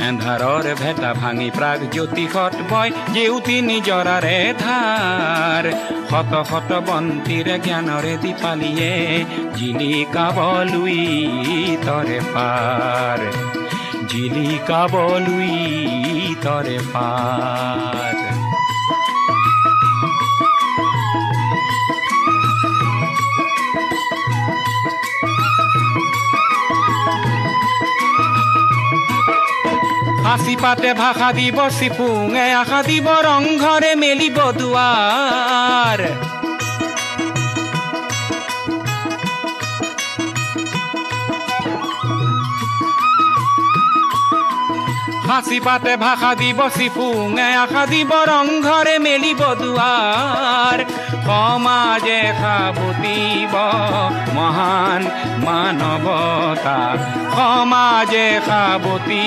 এন্ধাৰৰ ভেটা ভাঙি প্ৰাগ জ্যোতিষত বয় জেউতি নিজৰাৰে ধাৰ শত শত বন্তিৰে জ্ঞানৰে দীপালিয়ে জিলিকাবলুই তৰে পাৰ জিলিকাবলুই তৰে পাৰ হাসি পাতে ভাষা দিব চিপুঙে আশা দিব ৰংঘৰে মেলিব দুৱাৰ হাসি পাতে ভাষা দিব চিপুঙে আশা দিব ৰংঘৰে মেলিব দুৱাৰ সমাজে সাবুতিব মহান মানৱতা সমাজে সাবুতি